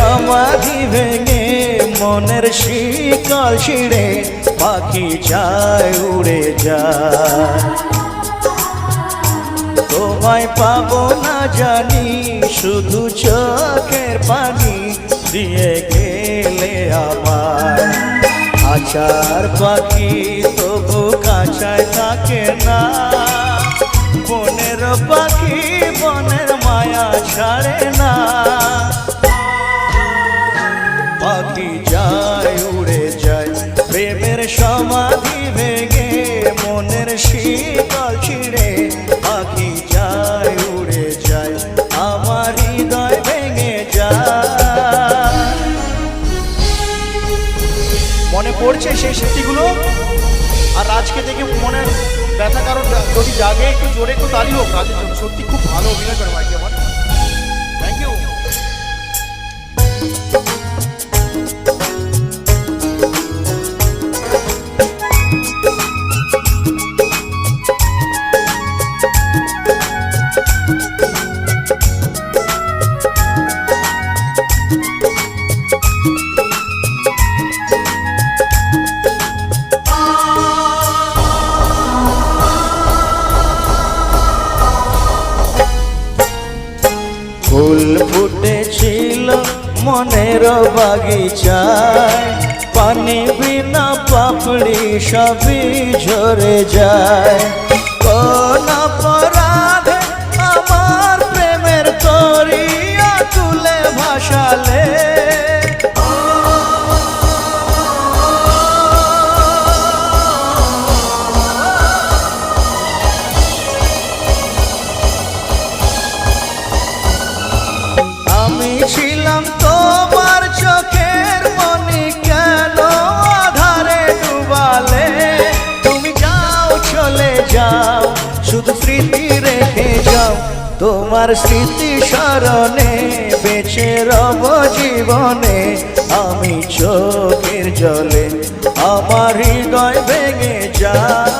সমাধি ভেঙে মনের শিকল ছিঁড়ে পাখি যায় উড়ে যায়। তোমায় পাবো না জানি শুধু চোখের পানি দিয়ে গেলে আমার। আচার পাখি তবু কাছায় থাকে না, বনের পাখি বনের মায়া ছাড়ে না। পাখি যায় উড়ে যায় প্রেমের সমাধি ভেঙে মনের শিকল ছিঁড়ে পাখি যায় উড়ে যায় আমার হৃদয় ভেঙে যায়। মনে পড়ছে সেই স্মৃতিগুলো? আর রাজকে দেখে মনে ব্যথা কারণ যদি জাগে একটু জোরে একটু তালি হোক রাজের জন্য। সত্যি খুব ভালো অভিনয় করে ভাইকে আমার, থ্যাংক ইউ। ফুল ফুটেছিল মনের বাগিচায়, পানি বিনা পাপড়ি সবই ঝরে যায়। কোন অপরাধে আমার প্রেমের তরিয়া তুলে ভাসালে, আমি ছিলাম তোমার চোখের মনি, কেন আধারে ডুবালে? তুমি যাও চলে যাও শুধু স্মৃতি রেখে যাও, তোমার স্মৃতি স্মরণে বেঁচে রব জীবনে। আমি চোখের জলে আমার হৃদয় ভেঙে যায়।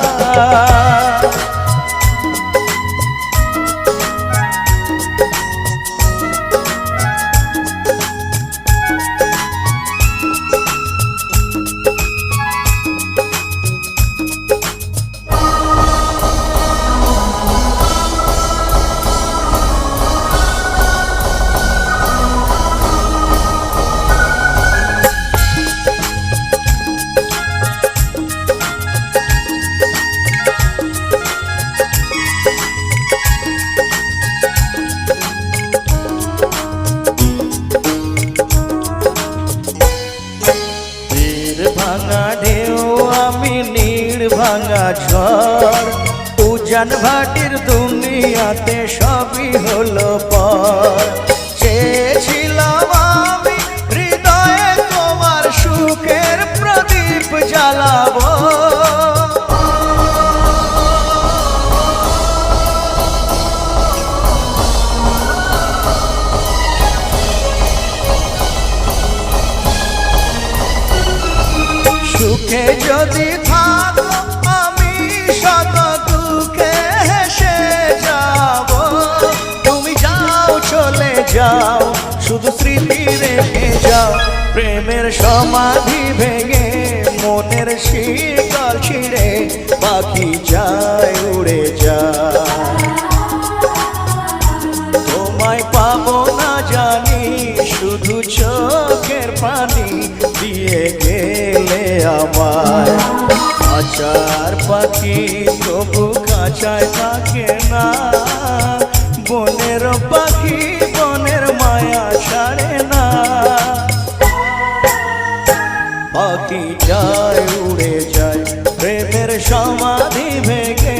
ভাঙা ঢেউ আমি নীড় ভাঙা ঝড়, উজান ভাটির দুনিয়াতে সবই হলো পর। চেয়েছিলাম আমি হৃদয়ে তোমার সুখের প্রদীপ জ্বালাবো, সুখে যদি থাকো আমি শত দুঃখে হেসে যাব। তুমি যাও চলে যাও শুধু স্মৃতি রেখে যাও, প্রেমের সমাধি ভেঙে মনের শিকল ছিঁড়ে পাখি যায় উড়ে যায়। তোমায় পাবো না জানি শুধু চোখের পানি দিয়ে গেলে আমার। আচার পাখি তবু কাছায় থাকে না, বনের পাখি বনের মায়া ছাড়ে না। পাখি যায় উড়ে যায় প্রেমের সমাধি ভেঙে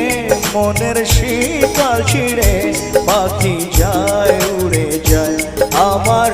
মনের শিকল ছিঁড়ে পাখি যায় উড়ে যায় আমার